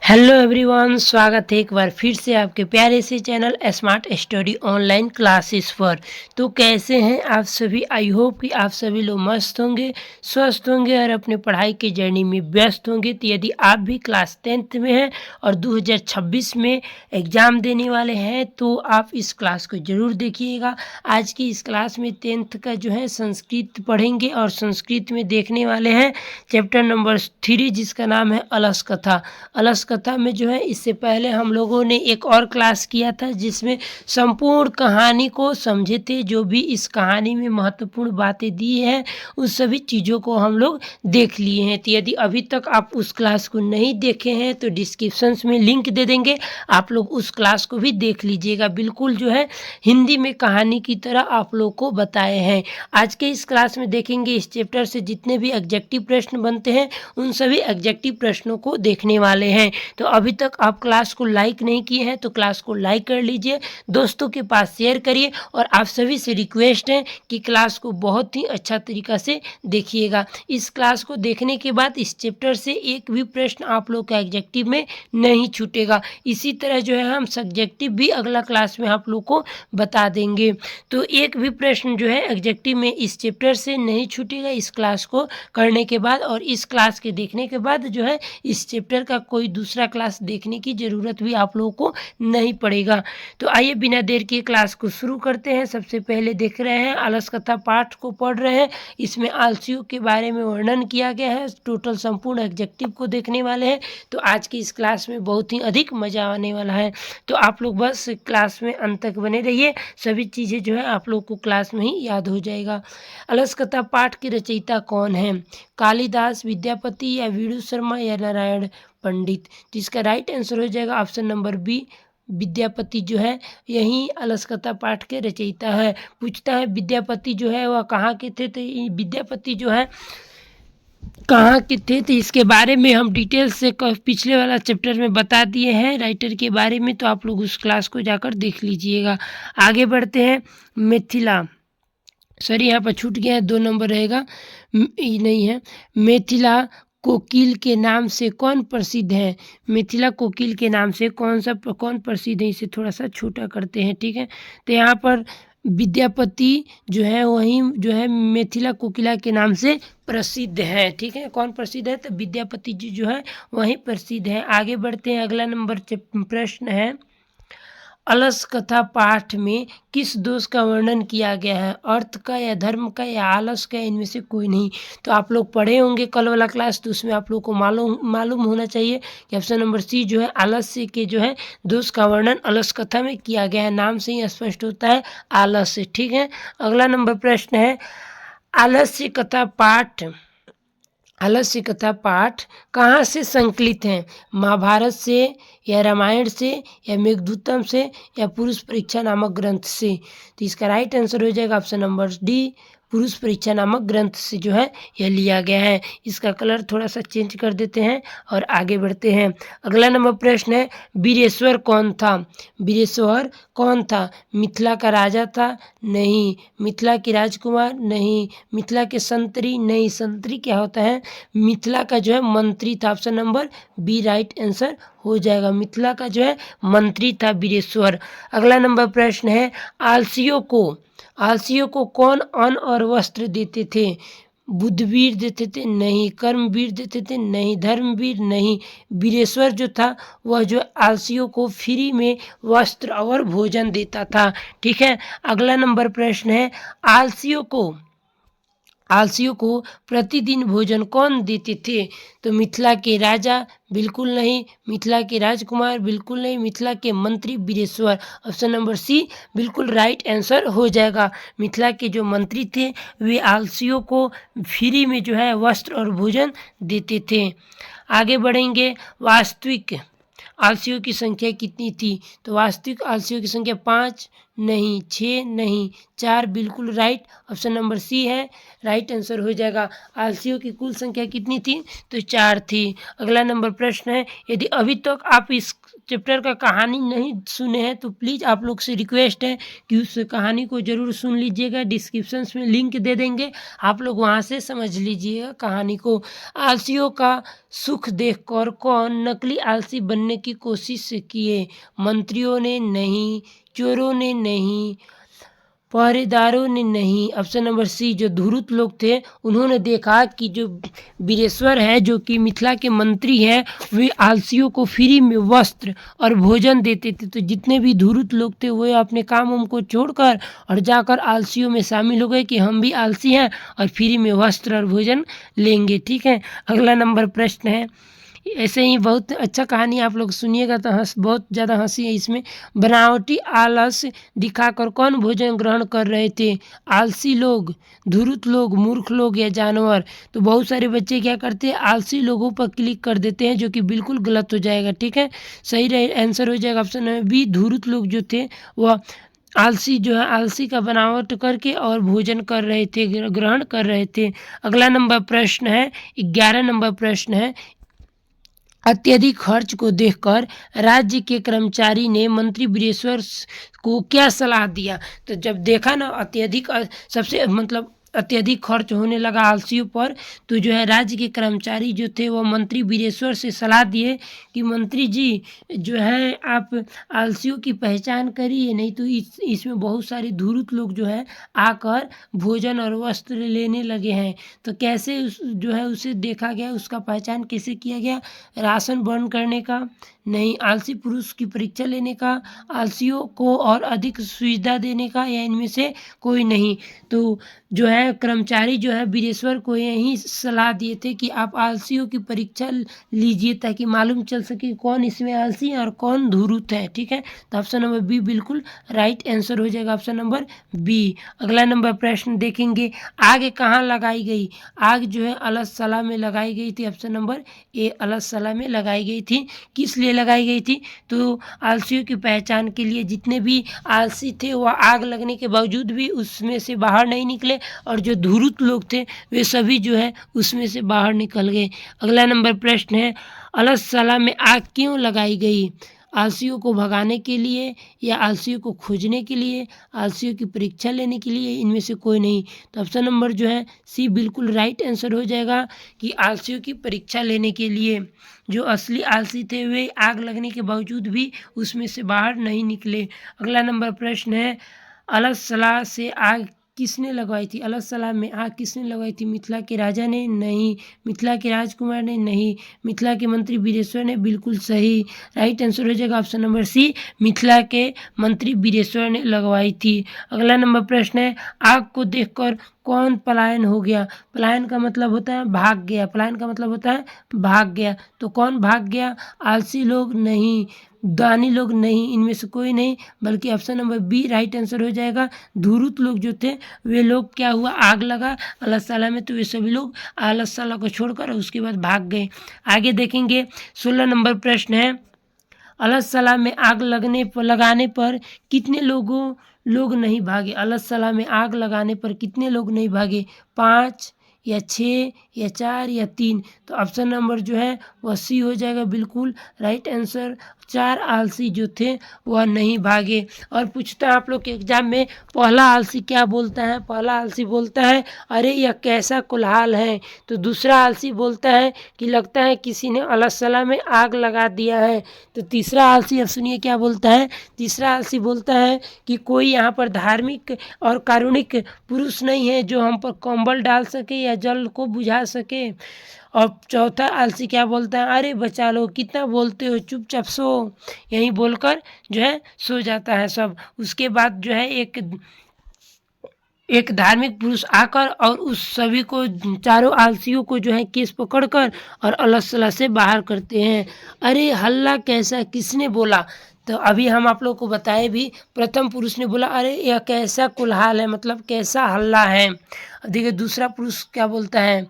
Hello everyone, स्वागत है एक बार फिर से आपके प्यारे से channel smart study online classes पर। तो कैसे हैं आप सभी? आई होप कि आप सभी लोग मस्त होंगे, स्वस्थ होंगे और अपने पढ़ाई के जर्नी में व्यस्त होंगे। तो यदि आप भी क्लास 10th में हैं और 2026 में एग्ज़ाम देने वाले हैं तो आप इस क्लास को ज़रूर देखिएगा। आज की इस क्लास में 10th का जो है संस्कृत पढ़ेंगे और संस्कृत में देखने वाले हैं चैप्टर नंबर 3 जिसका नाम है अलस कथा। अलस कथा में जो है इससे पहले हम लोगों ने एक और क्लास किया था जिसमें संपूर्ण कहानी को समझे थे। जो भी इस कहानी में महत्वपूर्ण बातें दी हैं उस सभी चीज़ों को हम लोग देख लिए हैं। तो यदि अभी तक आप उस क्लास को नहीं देखे हैं तो डिस्क्रिप्शन में लिंक दे देंगे, आप लोग उस क्लास को भी देख लीजिएगा। बिल्कुल जो है हिंदी में कहानी की तरह आप लोग को बताए हैं। आज के इस क्लास में देखेंगे इस चैप्टर से जितने भी एग्जेक्टिव प्रश्न बनते हैं उन सभी एग्जेक्टिव प्रश्नों को देखने वाले हैं। तो अभी तक आप क्लास को लाइक नहीं किए हैं तो क्लास को लाइक कर लीजिए, दोस्तों के पास शेयर करिए और आप सभी से रिक्वेस्ट है कि क्लास को बहुत ही अच्छा तरीक़ा से देखिएगा। इस क्लास को देखने के बाद इस चैप्टर से एक भी प्रश्न आप लोग का एग्जेक्टिव में नहीं छूटेगा। इसी तरह जो है हम सब्जेक्टिव भी अगला क्लास में आप लोग को बता देंगे। तो एक भी प्रश्न जो है एग्जेक्टिव में इस चैप्टर से नहीं छूटेगा इस क्लास को करने के बाद। और इस क्लास के देखने के बाद जो है इस चैप्टर का कोई दूसरा क्लास देखने की ज़रूरत भी आप लोगों को नहीं पड़ेगा। तो आइए बिना देर के क्लास को शुरू करते हैं। सबसे पहले देख रहे हैं अलस कथा पाठ को पढ़ रहे हैं। इसमें आलसियों के बारे में वर्णन किया गया है, टोटल संपूर्ण एग्जेक्टिव को देखने वाले हैं। तो आज की इस क्लास में बहुत ही अधिक मज़ा आने वाला है। तो आप लोग बस क्लास में अंत तक बने रहिए, सभी चीज़ें जो है आप लोग को क्लास में ही याद हो जाएगा। अलस कथा पाठ के रचयिता कौन है? कालिदास, विद्यापति या वीरू शर्मा या नारायण पंडित? तो इसका राइट आंसर हो जाएगा ऑप्शन नंबर बी, विद्यापति जो है यही अलस कथा पाठ के रचयिता है। पूछता है विद्यापति जो है वह कहाँ के थे? तो विद्यापति जो है कहाँ के थे तो इसके बारे में हम डिटेल से पिछले वाला चैप्टर में बता दिए हैं राइटर के बारे में, तो आप लोग उस क्लास को जाकर देख लीजिएगा। आगे बढ़ते हैं। मिथिला, सॉरी यहाँ पर छूट गया है, 2 नंबर रहेगा, नहीं है। मिथिला कोकिल के नाम से कौन प्रसिद्ध है? मिथिला कोकिल के नाम से कौन प्रसिद्ध है? इसे थोड़ा सा छोटा करते हैं, ठीक है। तो यहाँ पर विद्यापति जो है वही जो है मिथिला कोकिला के नाम से प्रसिद्ध है, ठीक है। कौन प्रसिद्ध है? तो विद्यापति जी जो है वही प्रसिद्ध है। आगे बढ़ते हैं। अगला नंबर प्रश्न है अलस कथा पाठ में किस दोष का वर्णन किया गया है? अर्थ का या धर्म का या आलस का, इनमें से कोई नहीं। तो आप लोग पढ़े होंगे कल वाला क्लास, तो उसमें आप लोग को मालूम होना चाहिए कि ऑप्शन नंबर सी जो है आलस्य के जो है दोष का वर्णन अलस कथा में किया गया है। नाम से ही स्पष्ट होता है आलस्य, ठीक है। अगला नंबर प्रश्न है आलस्य कथा पाठ कहाँ से संकलित हैं? महाभारत से या रामायण से या मेघदूतम से या पुरुष परीक्षा नामक ग्रंथ से? तो इसका राइट आंसर हो जाएगा ऑप्शन नंबर डी, पुरुष परीक्षा नामक ग्रंथ से जो है यह लिया गया है। इसका कलर थोड़ा सा चेंज कर देते हैं और आगे बढ़ते हैं। अगला नंबर प्रश्न है वीरेश्वर कौन था? वीरेश्वर कौन था? मिथिला का राजा था? नहीं। मिथिला की राजकुमार? नहीं। मिथिला के संतरी? नहीं। संतरी क्या होता है? मिथिला का जो है मंत्री था। Option number B right answer हो जाएगा। मिथिला का जो है मंत्री था वीरेश्वर। अगला नंबर प्रश्न है आलसियों को कौन अन्न और वस्त्र देते थे? बुद्धवीर देते थे? नहीं। कर्मवीर देते थे? नहीं। धर्मवीर? नहीं। वीरेश्वर जो था वह जो आलसियों को फ्री में वस्त्र और भोजन देता था, ठीक है। अगला नंबर प्रश्न है आलसियों को प्रतिदिन भोजन कौन देते थे? तो मिथिला के राजा? बिल्कुल नहीं। मिथिला के राजकुमार? बिल्कुल नहीं। मिथिला के मंत्री वीरेश्वर? ऑप्शन नंबर सी बिल्कुल राइट आंसर हो जाएगा। मिथिला के जो मंत्री थे वे आलसियों को फ्री में जो है वस्त्र और भोजन देते थे। आगे बढ़ेंगे। वास्तविक आलसियों की संख्या कितनी थी? तो वास्तविक आलसियों की संख्या 5 नहीं, 6 नहीं, 4 बिल्कुल राइट, ऑप्शन नंबर सी है राइट आंसर हो जाएगा। आलसियों की कुल संख्या कितनी थी? तो 4 थी। अगला नंबर प्रश्न है, यदि अभी तक आप इस चैप्टर का कहानी नहीं सुने हैं तो प्लीज़ आप लोग से रिक्वेस्ट है कि उस कहानी को ज़रूर सुन लीजिएगा। डिस्क्रिप्शंस में लिंक दे देंगे, आप लोग वहाँ से समझ लीजिएगा कहानी को। आलसियों का सुख देखकर कौन नकली आलसी बनने की कोशिश किए? मंत्रियों ने नहीं, चोरों ने नहीं, पहरेदारों ने नहीं, ऑप्शन नंबर सी जो धूर्त लोग थे उन्होंने देखा कि जो बीरेश्वर है जो कि मिथिला के मंत्री हैं वे आलसियों को फ्री में वस्त्र और भोजन देते थे। तो जितने भी धूर्त लोग थे वो अपने काम उम को छोड़कर और जाकर आलसियों में शामिल हो गए कि हम भी आलसी हैं और फ्री में वस्त्र और भोजन लेंगे। ठीक है, अगला नंबर प्रश्न है, ऐसे ही बहुत अच्छा कहानी आप लोग सुनिएगा तो बहुत ज़्यादा हंसी है इसमें। बनावटी आलस दिखाकर कौन भोजन ग्रहण कर रहे थे? आलसी लोग, धूर्त लोग, मूर्ख लोग या जानवर? तो बहुत सारे बच्चे क्या करते हैं, आलसी लोगों पर क्लिक कर देते हैं जो कि बिल्कुल गलत हो जाएगा। ठीक है, सही रहे आंसर हो जाएगा ऑप्शन नंबर बी, धूर्त लोग जो थे वह आलसी जो है आलसी का बनावट करके और भोजन कर रहे थे, ग्रहण कर रहे थे। अगला नंबर प्रश्न है, 11 नंबर प्रश्न है, अत्यधिक खर्च को देखकर राज्य के कर्मचारी ने मंत्री बीरेश्वर को क्या सलाह दिया? तो जब देखा ना अत्यधिक सबसे मतलब अत्यधिक खर्च होने लगा आलसियों पर, तो जो है राज्य के कर्मचारी जो थे वो मंत्री बीरेश्वर से सलाह दिए कि मंत्री जी जो है आप आलसियों की पहचान करिए, नहीं तो इसमें बहुत सारे धूर्त लोग जो है आकर भोजन और वस्त्र लेने लगे हैं। तो कैसे जो है उसे देखा गया, उसका पहचान कैसे किया गया? राशन बंद करने का, नहीं आलसी पुरुष की परीक्षा लेने का, आलसियों को और अधिक सुविधा देने का, या इनमें से कोई नहीं। तो जो है कर्मचारी जो है बीरेश्वर को यही सलाह दिए थे कि आप आलसियों की परीक्षा लीजिए ताकि मालूम चल सके कौन इसमें आलसी है और कौन धूर्त है। ठीक है, तो ऑप्शन नंबर बी बिल्कुल राइट आंसर हो जाएगा, ऑप्शन नंबर बी। अगला नंबर प्रश्न देखेंगे, आग कहाँ लगाई गई? आग जो है अलसला में लगाई गई थी, ऑप्शन नंबर ए अलसला में लगाई गई थी। किस लिए लगाई गई थी? तो आलसियों की पहचान के लिए। जितने भी आलसी थे वह आग लगने के बावजूद भी उसमें से बाहर नहीं निकले और जो धूर्त लोग थे वे सभी जो है उसमें से बाहर निकल गए। अगला नंबर प्रश्न है, अलसला में आग क्यों लगाई गई? आलसियों को भगाने के लिए, या आलसियों को खोजने के लिए, आलसियों की परीक्षा लेने के लिए, इनमें से कोई नहीं। तो ऑप्शन नंबर जो है सी बिल्कुल राइट आंसर हो जाएगा कि आलसियों की परीक्षा लेने के लिए। जो असली आलसी थे वे आग लगने के बावजूद भी उसमें से बाहर नहीं निकले। अगला नंबर प्रश्न है, अलसला से आग किसने लगवाई थी? अलसला में आग किसने लगवाई थी? मिथिला के राजा ने? नहीं। मिथिला के राजकुमार ने? नहीं। मिथिला के मंत्री बीरेश्वर ने? बिल्कुल सही, राइट आंसर हो जाएगा ऑप्शन नंबर सी, मिथिला के मंत्री बीरेश्वर ने लगवाई थी। अगला नंबर प्रश्न है, आग को देखकर कौन पलायन हो गया? पलायन का मतलब होता है भाग गया, पलायन का मतलब होता है भाग गया। तो कौन भाग गया? आलसी लोग? नहीं। दानी लोग? नहीं, इनमें से कोई नहीं, बल्कि option number B right answer हो जाएगा। धूर्त लोग जो थे वे लोग क्या हुआ, आग लगा अलसला में तो वे सभी लोग अलसला को छोड़कर उसके बाद भाग गए। आगे देखेंगे 16 नंबर प्रश्न है, अलसला में आग लगाने पर कितने लोग नहीं भागे? अलसला में आग लगाने पर कितने लोग नहीं भागे? 5 या 6 या 4 या 3? तो ऑप्शन नंबर जो है वह सी हो जाएगा, बिल्कुल राइट आंसर। 4 आलसी जो थे वह नहीं भागे। और पूछता है आप लोग के एग्जाम में, पहला आलसी क्या बोलता है? पहला आलसी बोलता है अरे यह कैसा कुल्हाल है। तो दूसरा आलसी बोलता है कि लगता है किसी ने अलसला में आग लगा दिया है। तो तीसरा आलसी, अब सुनिए क्या बोलता है, तीसरा आलसी बोलता है कि कोई यहाँ पर धार्मिक और कारुणिक पुरुष नहीं है जो हम पर कंबल डाल सके या जल को बुझा सके। और चौथा आलसी क्या बोलता है, अरे बचा लो, कितना बोलते हो, चुपचाप सो। यहीं बोलकर जो है सो जाता है सब। उसके बाद जो है एक धार्मिक पुरुष आकर और उस सभी को, चारों आलसियों को जो है केस पकड़कर और अलसला से बाहर करते हैं। अरे हल्ला कैसा, किसने बोला? तो अभी हम आप लोग को बताए भी, प्रथम पुरुष ने बोला अरे यह कैसा कुल्हाल है, मतलब कैसा हल्ला है। देखिए दूसरा पुरुष क्या बोलता है,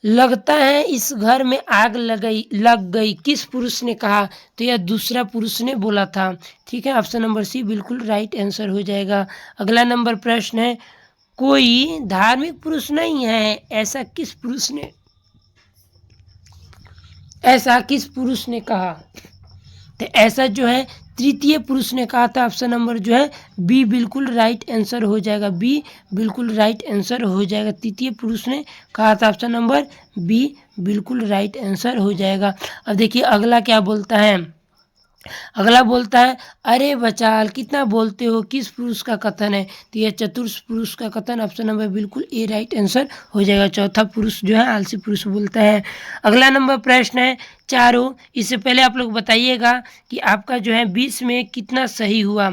लगता है इस घर में आग लग गई किस पुरुष ने कहा? तो यह दूसरा पुरुष ने बोला था। ठीक है, ऑप्शन नंबर सी बिल्कुल राइट आंसर हो जाएगा। अगला नंबर प्रश्न है, कोई धार्मिक पुरुष नहीं है, ऐसा किस पुरुष ने कहा? तो ऐसा जो है तृतीय पुरुष ने कहा था। ऑप्शन नंबर जो है बी बिल्कुल राइट आंसर हो जाएगा। बी बिल्कुल राइट आंसर हो जाएगा। तृतीय पुरुष ने कहा था। ऑप्शन नंबर बी बिल्कुल राइट आंसर हो जाएगा। अब देखिए अगला क्या बोलता है। अगला बोलता है, अरे बचाल कितना बोलते हो, किस पुरुष का कथन है? तो यह चतुर्थ पुरुष का कथन। ऑप्शन नंबर बिल्कुल ए राइट आंसर हो जाएगा। चौथा पुरुष जो है आलसी पुरुष बोलता है। अगला नंबर प्रश्न है, चारों, इससे पहले आप लोग बताइएगा कि आपका जो है 20 में कितना सही हुआ।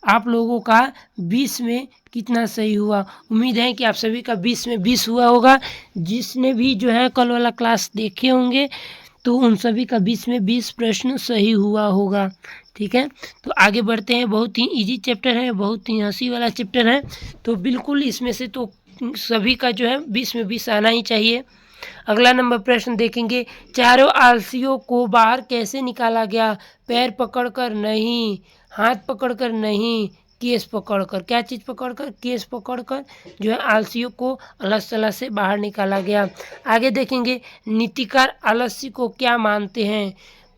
आप लोगों का 20 में कितना सही हुआ। उम्मीद है कि आप सभी का 20 में 20 हुआ होगा। जिसने भी जो है कल वाला क्लास देखे होंगे तो उन सभी का 20 में 20 प्रश्न सही हुआ होगा। ठीक है, तो आगे बढ़ते हैं। बहुत ही इजी चैप्टर है, बहुत ही हंसी वाला चैप्टर है, तो बिल्कुल इसमें से तो सभी का जो है 20 में 20 आना ही चाहिए। अगला नंबर प्रश्न देखेंगे, चारों आलसियों को बाहर कैसे निकाला गया? पैर पकड़कर नहीं, हाथ पकड़कर नहीं, केस पकड़कर। क्या चीज़ पकड़कर? केस पकड़कर जो है आलसियों को अलस तलस से बाहर निकाला गया। आगे देखेंगे, नीतिकार आलस्य को क्या मानते हैं?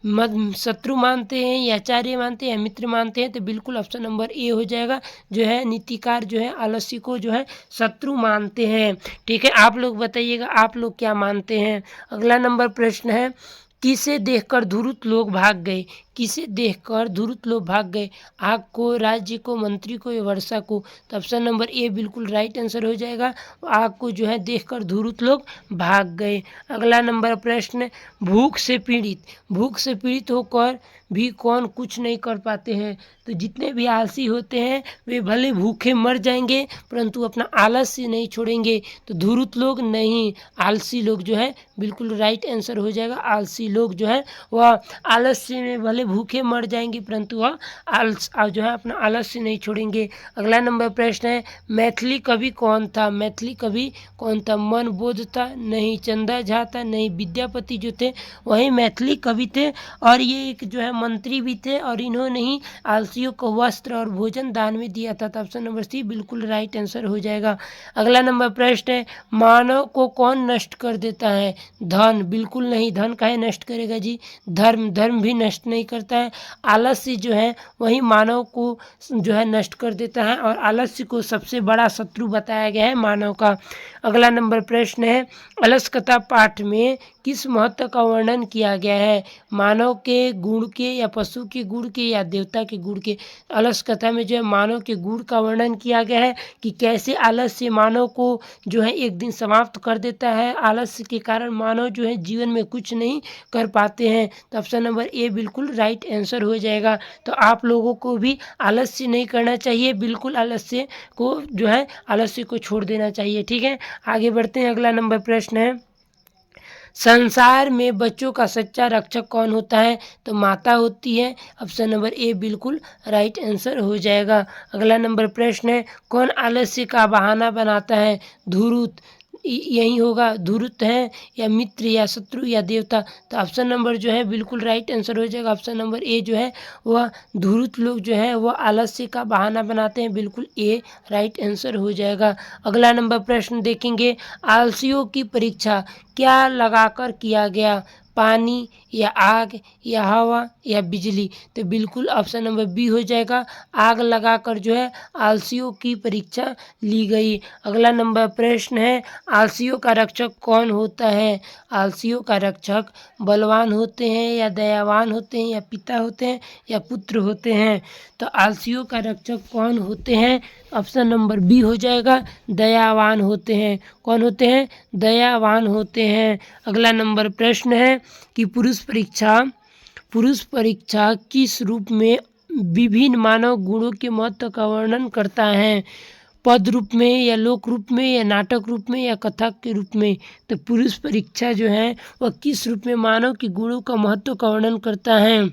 मद शत्रु मानते हैं या आचार्य मानते हैं या मित्र मानते हैं? तो बिल्कुल ऑप्शन नंबर ए हो जाएगा। जो है नीतिकार जो है आलस्य को जो है शत्रु मानते हैं। ठीक है, आप लोग बताइएगा आप लोग क्या मानते हैं। अगला नंबर प्रश्न है, किसे देखकर धूर्त लोग भाग गए? किसे देखकर धूर्त लोग भाग गए? आग को, राज्य को, मंत्री को या वर्षा को? तो ऑप्शन नंबर ए बिल्कुल राइट आंसर हो जाएगा। आग को जो है देखकर धूर्त लोग भाग गए। अगला नंबर प्रश्न, भूख से पीड़ित होकर भी कौन कुछ नहीं कर पाते हैं? तो जितने भी आलसी होते हैं वे भले भूखे मर जाएंगे परंतु अपना आलस्य नहीं छोड़ेंगे। तो धूर्त लोग नहीं, आलसी लोग जो है बिल्कुल राइट आंसर हो जाएगा। आलसी लोग जो है वह आलस्य में भले भूखे मर जाएंगे परंतु वह जो है अपना आलस्य नहीं छोड़ेंगे। अगला नंबर प्रश्न है, मैथिली कवि कौन था? मैथिली कवि कौन था? मन बोध था? नहीं। चंदा झा था? नहीं। विद्यापति जो थे वही मैथिली कवि थे और ये एक जो है मंत्री भी थे और इन्होंने ही आलसियों को वस्त्र और भोजन दान में दिया था। तो ऑप्शन नंबर सी बिल्कुल राइट आंसर हो जाएगा। अगला नंबर प्रश्न है, मानव को कौन नष्ट कर देता है? धन? बिल्कुल नहीं, धन काहे नष्ट करेगा जी। धर्म भी नष्ट नहीं करता है। आलस्य जो है वही मानव को जो है नष्ट कर देता है और आलस्य को सबसे बड़ा शत्रु बताया गया है मानव का। अगला नंबर प्रश्न है, अलसकता पाठ में किस महत्व का वर्णन किया गया है? मानव के गुण के या पशु के गुण के या देवता के गुण के? अलस कथा में जो है मानव के गुण का वर्णन किया गया है कि कैसे आलस्य मानव को जो है एक दिन समाप्त कर देता है। आलस्य के कारण मानव जो है जीवन में कुछ नहीं कर पाते हैं। तो ऑप्शन नंबर ए बिल्कुल राइट आंसर हो जाएगा। तो आप लोगों को भी आलस्य नहीं करना चाहिए, बिल्कुल आलस्य को जो है आलस्य को छोड़ देना चाहिए। ठीक है, आगे बढ़ते हैं। अगला नंबर प्रश्न है, संसार में बच्चों का सच्चा रक्षक कौन होता है? तो माता होती है। ऑप्शन नंबर ए बिल्कुल राइट आंसर हो जाएगा। अगला नंबर प्रश्न है, कौन आलस्य का बहाना बनाता है? धूर्त यही होगा, धूर्त है या मित्र या शत्रु या देवता? तो ऑप्शन नंबर जो है बिल्कुल राइट आंसर हो जाएगा। ऑप्शन नंबर ए जो है वह धूर्त लोग जो है वह आलस्य का बहाना बनाते हैं। बिल्कुल ए राइट आंसर हो जाएगा। अगला नंबर प्रश्न देखेंगे, आलसियों की परीक्षा क्या लगाकर किया गया? पानी या आग या हवा या बिजली? तो बिल्कुल ऑप्शन नंबर बी हो जाएगा। आग लगाकर जो है आलसियों की परीक्षा ली गई। अगला नंबर प्रश्न है, आलसियों का रक्षक कौन होता है? आलसियों का रक्षक बलवान होते हैं या दयावान होते हैं या पिता होते हैं या पुत्र होते हैं? तो आलसियों का रक्षक कौन होते हैं? ऑप्शन नंबर बी हो जाएगा, दयावान होते हैं। कौन होते हैं? दयावान होते हैं। अगला नंबर प्रश्न है कि पुरुष परीक्षा किस रूप में विभिन्न मानव गुणों के महत्व का वर्णन करता है? पद रूप में या लोक रूप में या नाटक रूप में या कथा के रूप में? तो पुरुष परीक्षा जो है वह किस रूप में मानव के गुणों का महत्व का वर्णन करता है?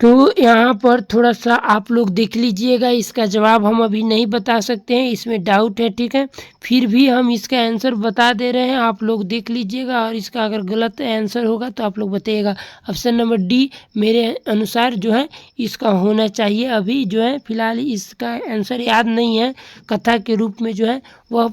तो यहाँ पर थोड़ा-सा आप लोग देख लीजिएगा, इसका जवाब हम अभी नहीं बता सकते हैं, इसमें डाउट है, ठीक है? फिर भी हम इसका आंसर बता दे रहे हैं, आप लोग देख लीजिएगा और इसका अगर गलत आंसर होगा तो आप लोग बताइएगा। ऑप्शन नंबर डी मेरे अनुसार जो है इसका होना चाहिए। अभी जो है फ़िलहाल इसका आंसर याद नहीं है, कथा के रूप में जो है वह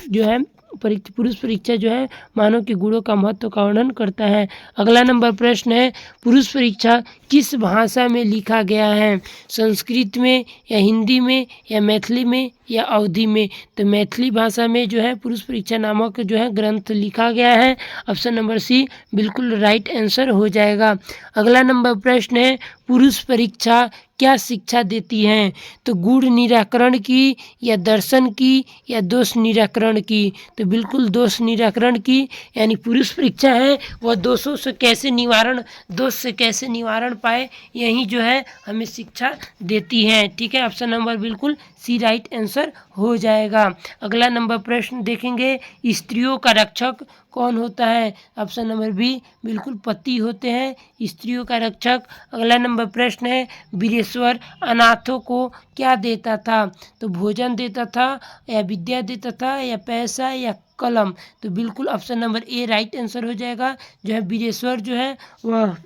जो है पुरुष परीक्षा जो है मानव के गुणों का महत्व का वर्णन करता है। अगला नंबर प्रश्न है, पुरुष परीक्षा किस भाषा में लिखा गया है? संस्कृत में या हिंदी में या मैथिली में या अवधी में? तो मैथिली भाषा में जो है पुरुष परीक्षा नामक जो है ग्रंथ लिखा गया है। ऑप्शन नंबर सी बिल्कुल राइट आंसर हो जाएगा। अगला नंबर प्रश्न है, पुरुष परीक्षा क्या शिक्षा देती हैं? तो गुण निराकरण की या दर्शन की या दोष निराकरण की? तो बिल्कुल दोष निराकरण की, यानी पुरुष परीक्षा है वह दोषों से कैसे निवारण, दोष से कैसे निवारण पाए, यही जो है हमें शिक्षा देती हैं, ठीक है? ऑप्शन नंबर बिल्कुल सी राइट आंसर हो जाएगा। अगला नंबर प्रश्न देखेंगे, स्त्रियों का रक्षक कौन होता है? ऑप्शन नंबर बी बिल्कुल पति होते हैं स्त्रियों का रक्षक। अगला नंबर प्रश्न है, वीरेश्वर अनाथों को क्या देता था? तो भोजन देता था या विद्या देता था या पैसा या कलम? तो बिल्कुल option number A right answer हो जाएगा। जो है वीरेश्वर जो है वह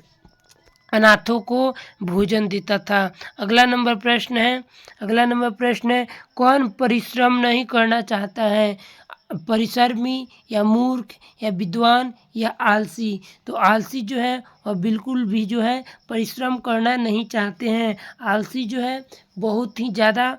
अनाथों को भोजन देता था। अगला नंबर प्रश्न है, कौन परिश्रम नहीं करना चाहता है? परिश्रमी या मूर्ख या विद्वान या आलसी? तो आलसी जो है वह बिल्कुल भी जो है परिश्रम करना नहीं चाहते हैं। आलसी जो है बहुत ही ज़्यादा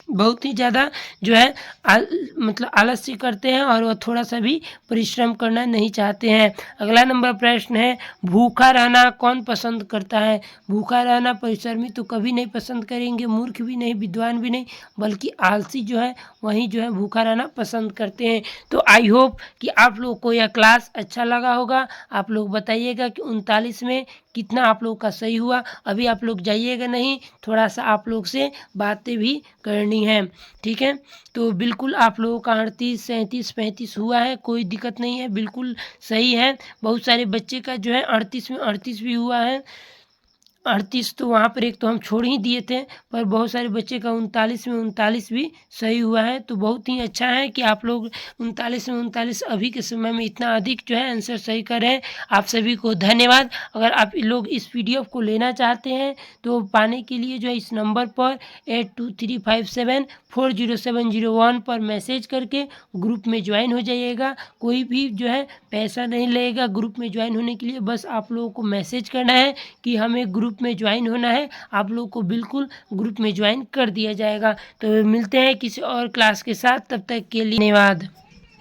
बहुत ही ज़्यादा जो है मतलब आलस्य करते हैं और वह थोड़ा सा भी परिश्रम करना नहीं चाहते हैं। अगला नंबर प्रश्न है, भूखा रहना कौन पसंद करता है? भूखा रहना परिश्रमी तो कभी नहीं पसंद करेंगे, मूर्ख भी नहीं, विद्वान भी नहीं, बल्कि आलसी जो है वही जो है भूखा रहना पसंद करते हैं। तो आई होप कि आप लोग को यह क्लास अच्छा लगा होगा। आप लोग बताइएगा कि 39 में कितना आप लोग का सही हुआ। अभी आप लोग जाइएगा नहीं, थोड़ा सा आप लोग से बातें भी करनी है, ठीक है? तो बिल्कुल आप लोगों का 38, 37, 35 हुआ है, कोई दिक्कत नहीं है, बिल्कुल सही है। बहुत सारे बच्चे का जो है 38 में 38 भी हुआ है। 38 तो वहाँ पर एक तो हम छोड़ ही दिए थे, पर बहुत सारे बच्चे का 39 में 39 भी सही हुआ है। तो बहुत ही अच्छा है कि आप लोग 39 में 39 अभी के समय में इतना अधिक जो है आंसर सही कर रहे हैं। आप सभी को धन्यवाद। अगर आप लोग इस पीडीएफ को लेना चाहते हैं तो पाने के लिए जो है इस नंबर पर 8235740701 पर मैसेज करके ग्रुप में ज्वाइन हो जाइएगा। कोई भी जो है पैसा नहीं लगेगा ग्रुप में ज्वाइन होने के लिए, बस आप लोगों को मैसेज करना है कि हमें ग्रुप में ज्वाइन होना है। आप लोग को बिल्कुल ग्रुप में ज्वाइन कर दिया जाएगा। तो मिलते हैं किसी और क्लास के साथ, तब तक के लिए धन्यवाद।